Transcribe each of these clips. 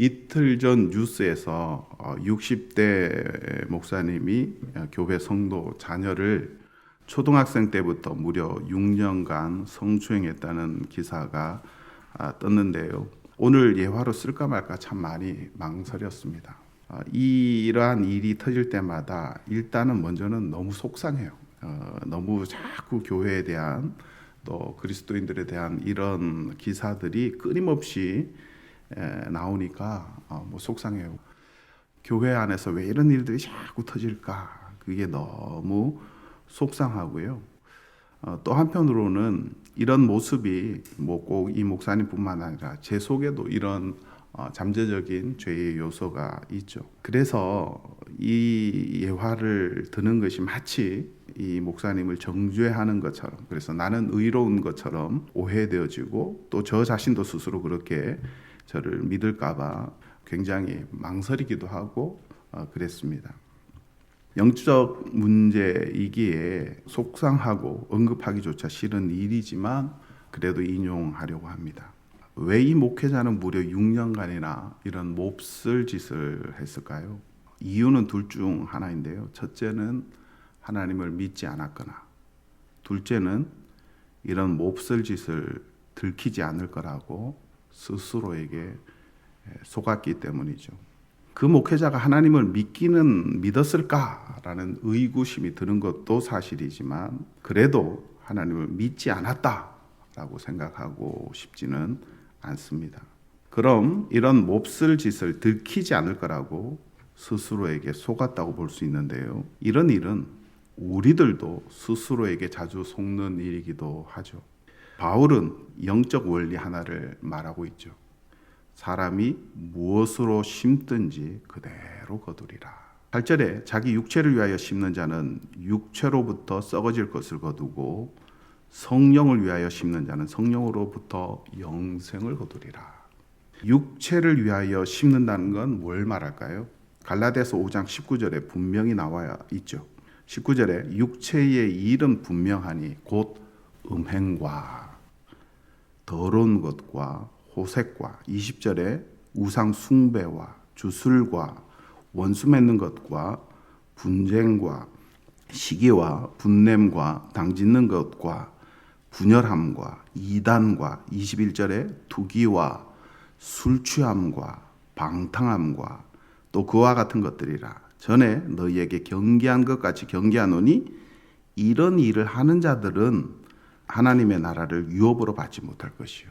이틀 전 뉴스에서 60대 목사님이 교회 성도 자녀를 초등학생 때부터 무려 6년간 성추행했다는 기사가 떴는데요. 오늘 예화로 쓸까 말까 참 많이 망설였습니다. 이러한 일이 터질 때마다 일단은 먼저는 너무 속상해요. 너무 자꾸 교회에 대한 또 그리스도인들에 대한 이런 기사들이 끊임없이 나오니까 속상해요. 교회 안에서 왜 이런 일들이 자꾸 터질까? 그게 너무 속상하고요. 또 한편으로는 이런 모습이 꼭 이 목사님뿐만 아니라 제 속에도 이런 잠재적인 죄의 요소가 있죠. 그래서 이 예화를 드는 것이 마치 이 목사님을 정죄하는 것처럼, 그래서 나는 의로운 것처럼 오해되어지고 또 저 자신도 스스로 그렇게 저를 믿을까봐 굉장히 망설이기도 하고 그랬습니다. 영적 문제이기에 속상하고 언급하기조차 싫은 일이지만 그래도 인용하려고 합니다. 왜 이 목회자는 무려 6년간이나 이런 몹쓸 짓을 했을까요? 이유는 둘 중 하나인데요. 첫째는 하나님을 믿지 않았거나, 둘째는 이런 몹쓸 짓을 들키지 않을 거라고 스스로에게 속았기 때문이죠. 그 목회자가 하나님을 믿기는 믿었을까라는 의구심이 드는 것도 사실이지만 그래도 하나님을 믿지 않았다라고 생각하고 싶지는 않습니다. 그럼 이런 몹쓸 짓을 들키지 않을 거라고 스스로에게 속았다고 볼 수 있는데요. 이런 일은 우리들도 스스로에게 자주 속는 일이기도 하죠. 바울은 영적 원리 하나를 말하고 있죠. 사람이 무엇으로 심든지 그대로 거두리라. 8절에 자기 육체를 위하여 심는 자는 육체로부터 썩어질 것을 거두고 성령을 위하여 심는 자는 성령으로부터 영생을 거두리라. 육체를 위하여 심는다는 건 뭘 말할까요? 갈라디아서 5장 19절에 분명히 나와 있죠. 19절에 육체의 일은 분명하니 곧 음행과 더러운 것과 호색과, 20절에 우상 숭배와 주술과 원수 맺는 것과 분쟁과 시기와 분냄과 당짓는 것과 분열함과 이단과, 21절에 투기와 술 취함과 방탕함과 또 그와 같은 것들이라. 전에 너희에게 경계한 것 같이 경계하노니 이런 일을 하는 자들은 하나님의 나라를 유업으로 받지 못할 것이요.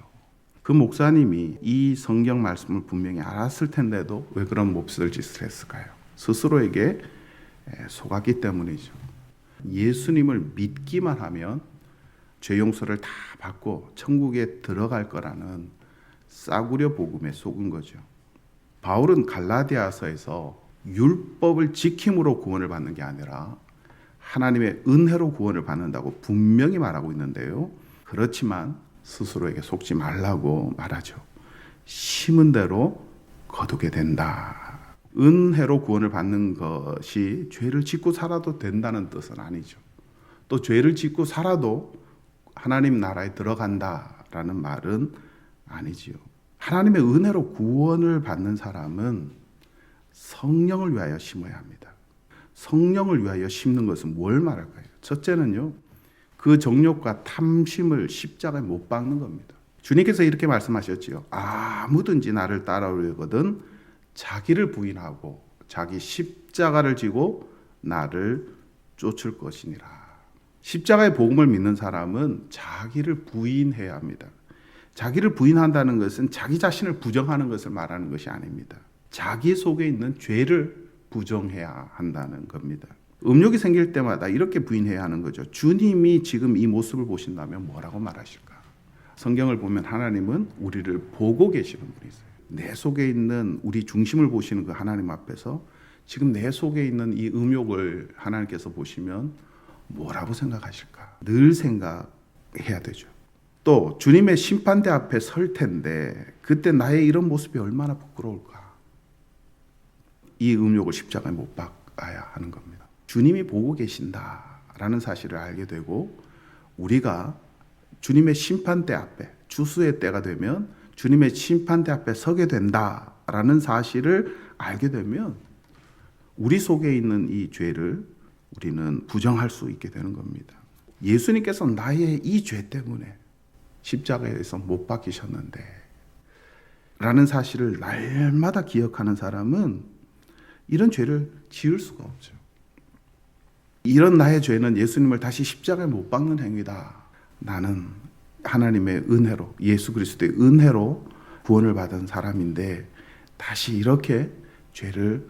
그 목사님이 이 성경 말씀을 분명히 알았을 텐데도 왜 그런 몹쓸 짓을 했을까요? 스스로에게 속았기 때문이죠. 예수님을 믿기만 하면 죄 용서를 다 받고 천국에 들어갈 거라는 싸구려 복음에 속은 거죠. 바울은 갈라디아서에서 율법을 지킴으로 구원을 받는 게 아니라 하나님의 은혜로 구원을 받는다고 분명히 말하고 있는데요. 그렇지만 스스로에게 속지 말라고 말하죠. 심은 대로 거두게 된다. 은혜로 구원을 받는 것이 죄를 짓고 살아도 된다는 뜻은 아니죠. 또 죄를 짓고 살아도 하나님 나라에 들어간다라는 말은 아니지요. 하나님의 은혜로 구원을 받는 사람은 성령을 위하여 심어야 합니다. 성령을 위하여 심는 것은 뭘 말할까요? 첫째는요, 그 정욕과 탐심을 십자가에 못 박는 겁니다. 주님께서 이렇게 말씀하셨지요. 아무든지 나를 따라오려거든 자기를 부인하고 자기 십자가를 지고 나를 쫓을 것이니라. 십자가의 복음을 믿는 사람은 자기를 부인해야 합니다. 자기를 부인한다는 것은 자기 자신을 부정하는 것을 말하는 것이 아닙니다. 자기 속에 있는 죄를 부정해야 한다는 겁니다. 음욕이 생길 때마다 이렇게 부인해야 하는 거죠. 주님이 지금 이 모습을 보신다면 뭐라고 말하실까? 성경을 보면 하나님은 우리를 보고 계시는 분이세요. 내 속에 있는 우리 중심을 보시는 그 하나님 앞에서 지금 내 속에 있는 이 음욕을 하나님께서 보시면 뭐라고 생각하실까? 늘 생각해야 되죠. 또 주님의 심판대 앞에 설 텐데 그때 나의 이런 모습이 얼마나 부끄러울까? 이 음욕을 십자가에 못 박아야 하는 겁니다. 주님이 보고 계신다라는 사실을 알게 되고 우리가 주님의 심판대 앞에 주수의 때가 되면 주님의 심판대 앞에 서게 된다. 된다라는 사실을 알게 되면 우리 속에 있는 이 죄를 우리는 부정할 수 있게 되는 겁니다. 예수님께서 나의 이 죄 때문에 십자가에서 못 박히셨는데 라는 사실을 날마다 기억하는 사람은 이런 죄를 지을 수가 없죠. 이런 나의 죄는 예수님을 다시 십자가에 못 박는 행위다. 나는 하나님의 은혜로, 예수 그리스도의 은혜로 구원을 받은 사람인데 다시 이렇게 죄를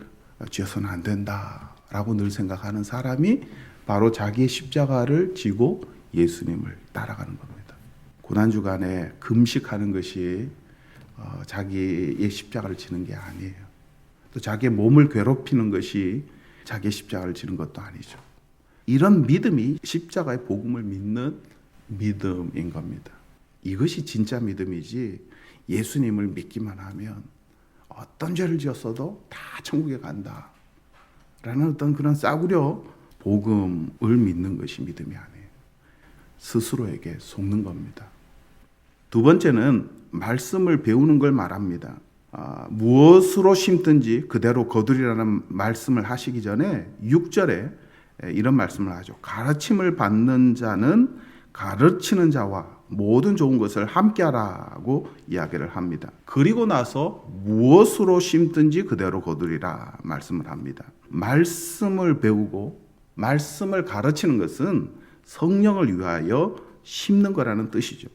지어서는 안 된다라고 늘 생각하는 사람이 바로 자기의 십자가를 지고 예수님을 따라가는 겁니다. 고난주간에 금식하는 것이 자기의 십자가를 지는 게 아니에요. 또 자기의 몸을 괴롭히는 것이 자기의 십자가를 지는 것도 아니죠. 이런 믿음이 십자가의 복음을 믿는 믿음인 겁니다. 이것이 진짜 믿음이지 예수님을 믿기만 하면 어떤 죄를 지었어도 다 천국에 간다 라는 어떤 그런 싸구려 복음을 믿는 것이 믿음이 아니에요. 스스로에게 속는 겁니다. 두 번째는 말씀을 배우는 걸 말합니다. 무엇으로 심든지 그대로 거두리라는 말씀을 하시기 전에 6절에 이런 말씀을 하죠. 가르침을 받는 자는 가르치는 자와 모든 좋은 것을 함께하라고 이야기를 합니다. 그리고 나서 무엇으로 심든지 그대로 거두리라 말씀을 합니다. 말씀을 배우고 말씀을 가르치는 것은 성령을 위하여 심는 거라는 뜻이죠.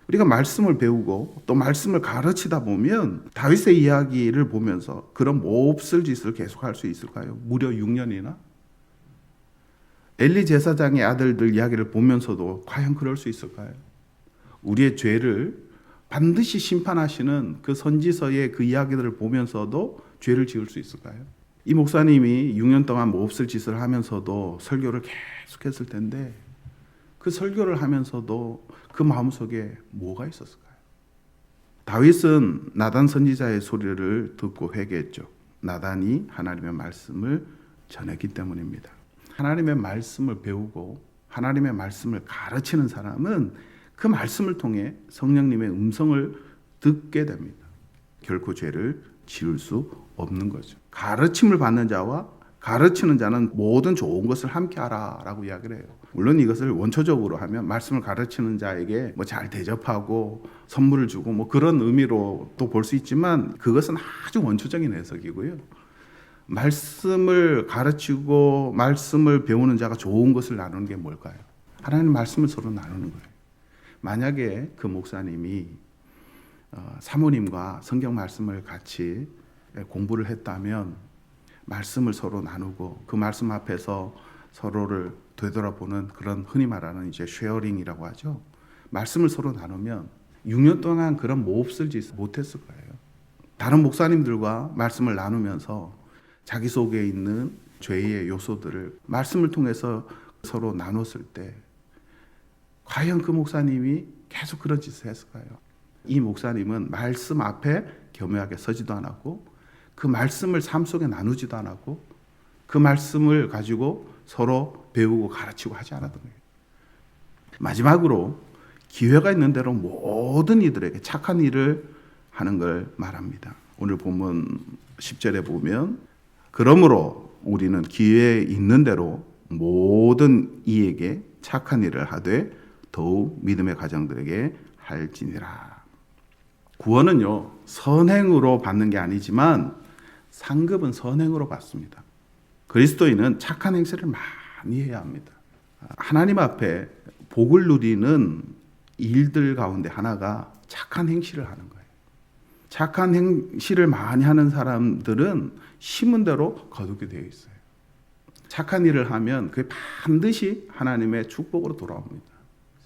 우리가 말씀을 배우고 또 말씀을 가르치다 보면 다윗의 이야기를 보면서 그런 몹쓸 짓을 계속할 수 있을까요? 무려 6년이나? 엘리 제사장의 아들들 이야기를 보면서도 과연 그럴 수 있을까요? 우리의 죄를 반드시 심판하시는 그 선지서의 그 이야기들을 보면서도 죄를 지을 수 있을까요? 이 목사님이 6년 동안 몹쓸 짓을 하면서도 설교를 계속했을 텐데 그 설교를 하면서도 그 마음속에 뭐가 있었을까요? 다윗은 나단 선지자의 소리를 듣고 회개했죠. 나단이 하나님의 말씀을 전했기 때문입니다. 하나님의 말씀을 배우고 하나님의 말씀을 가르치는 사람은 그 말씀을 통해 성령님의 음성을 듣게 됩니다. 결코 죄를 지을 수 없는 거죠. 가르침을 받는 자와 가르치는 자는 모든 좋은 것을 함께 하라라고 이야기를 해요. 물론 이것을 원초적으로 하면 말씀을 가르치는 자에게 잘 대접하고 선물을 주고 그런 의미로 또 볼 수 있지만 그것은 아주 원초적인 해석이고요. 말씀을 가르치고 말씀을 배우는 자가 좋은 것을 나누는 게 뭘까요? 하나님 말씀을 서로 나누는 거예요. 만약에 그 목사님이 사모님과 성경 말씀을 같이 공부를 했다면 말씀을 서로 나누고 그 말씀 앞에서 서로를 되돌아보는 그런 흔히 말하는 이제 쉐어링이라고 하죠. 말씀을 서로 나누면 6년 동안 그런 몹쓸 짓을 못했을 거예요. 다른 목사님들과 말씀을 나누면서 자기 속에 있는 죄의 요소들을 말씀을 통해서 서로 나눴을 때 과연 그 목사님이 계속 그런 짓을 했을까요? 이 목사님은 말씀 앞에 겸허하게 서지도 않았고 그 말씀을 삶 속에 나누지도 않았고 그 말씀을 가지고 서로 배우고 가르치고 하지 않았던 거예요. 마지막으로 기회가 있는 대로 모든 이들에게 착한 일을 하는 걸 말합니다. 오늘 본문 10절에 보면 그러므로 우리는 기회 있는 대로 모든 이에게 착한 일을 하되 더욱 믿음의 가정들에게 할지니라. 구원은요 선행으로 받는 게 아니지만 상급은 선행으로 받습니다. 그리스도인은 착한 행실을 많이 해야 합니다. 하나님 앞에 복을 누리는 일들 가운데 하나가 착한 행실을 하는 거예요. 착한 행실을 많이 하는 사람들은 심은 대로 거두게 되어 있어요. 착한 일을 하면 그게 반드시 하나님의 축복으로 돌아옵니다.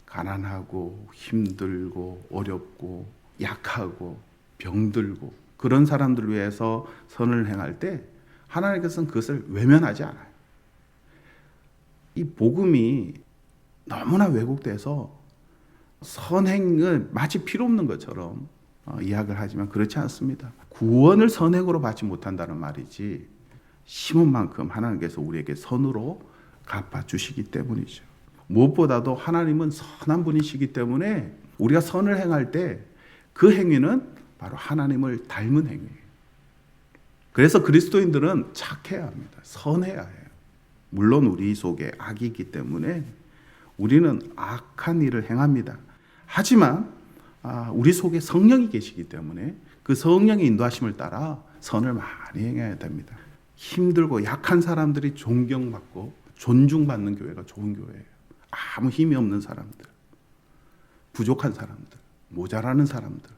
가난하고 힘들고 어렵고 약하고 병들고 그런 사람들을 위해서 선을 행할 때 하나님께서는 그것을 외면하지 않아요. 이 복음이 너무나 왜곡돼서 선행은 마치 필요 없는 것처럼 이야기를 하지만 그렇지 않습니다. 구원을 선행으로 받지 못한다는 말이지 심은 만큼 하나님께서 우리에게 선으로 갚아주시기 때문이죠. 무엇보다도 하나님은 선한 분이시기 때문에 우리가 선을 행할 때 그 행위는 바로 하나님을 닮은 행위예요. 그래서 그리스도인들은 착해야 합니다. 선해야 해요. 물론 우리 속에 악이 있기 때문에 우리는 악한 일을 행합니다. 하지만 우리 속에 성령이 계시기 때문에 그 성령의 인도하심을 따라 선을 많이 행해야 됩니다. 힘들고 약한 사람들이 존경받고 존중받는 교회가 좋은 교회예요. 아무 힘이 없는 사람들, 부족한 사람들, 모자라는 사람들,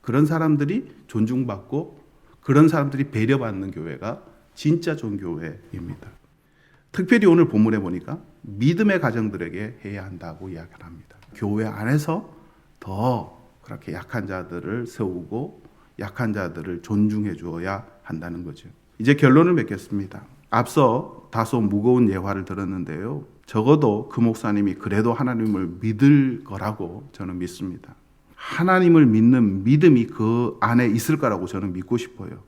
그런 사람들이 존중받고 그런 사람들이 배려받는 교회가 진짜 좋은 교회입니다. 특별히 오늘 본문에 보니까 믿음의 가정들에게 해야 한다고 이야기를 합니다. 교회 안에서 더 그렇게 약한 자들을 세우고 약한 자들을 존중해 주어야 한다는 거죠. 이제 결론을 맺겠습니다. 앞서 다소 무거운 예화를 들었는데요. 적어도 그 목사님이 그래도 하나님을 믿을 거라고 저는 믿습니다. 하나님을 믿는 믿음이 그 안에 있을 거라고 저는 믿고 싶어요.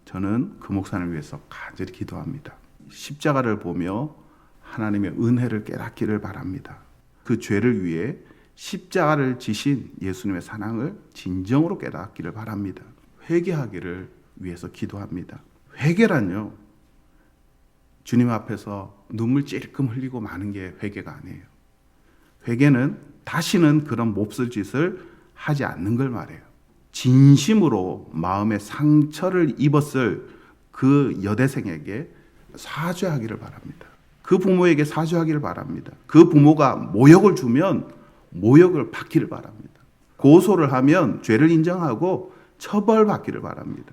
저는 그 목사님을 위해서 간절히 기도합니다. 십자가를 보며 하나님의 은혜를 깨닫기를 바랍니다. 그 죄를 위해 십자가를 지신 예수님의 사랑을 진정으로 깨닫기를 바랍니다. 회개하기를 위해서 기도합니다. 회개란요, 주님 앞에서 눈물 찔끔 흘리고 마는 게 회개가 아니에요. 회개는 다시는 그런 몹쓸 짓을 하지 않는 걸 말해요. 진심으로 마음의 상처를 입었을 그 여대생에게 사죄하기를 바랍니다. 그 부모에게 사죄하기를 바랍니다. 그 부모가 모욕을 주면 모욕을 받기를 바랍니다. 고소를 하면 죄를 인정하고 처벌받기를 바랍니다.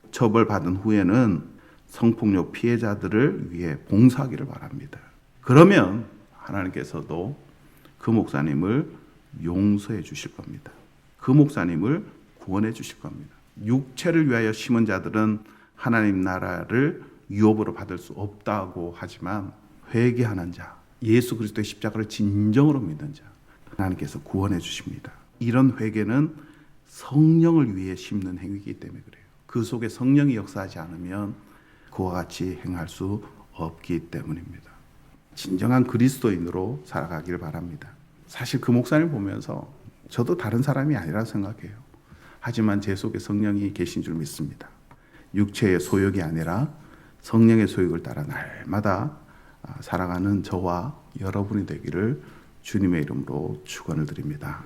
처벌받은 후에는 성폭력 피해자들을 위해 봉사하기를 바랍니다. 그러면 하나님께서도 그 목사님을 용서해 주실 겁니다. 그 목사님을 구원해 주실 겁니다. 육체를 위하여 심은 자들은 하나님 나라를 유업으로 받을 수 없다고 하지만 회개하는 자, 예수 그리스도의 십자가를 진정으로 믿는 자, 하나님께서 구원해 주십니다. 이런 회개는 성령을 위해 심는 행위이기 때문에 그래요. 그 속에 성령이 역사하지 않으면 그와 같이 행할 수 없기 때문입니다. 진정한 그리스도인으로 살아가기를 바랍니다. 사실 그 목사님 보면서 저도 다른 사람이 아니라 생각해요. 하지만 제 속에 성령이 계신 줄 믿습니다. 육체의 소욕이 아니라 성령의 소욕을 따라 날마다 살아가는 저와 여러분이 되기를 주님의 이름으로 축원을 드립니다.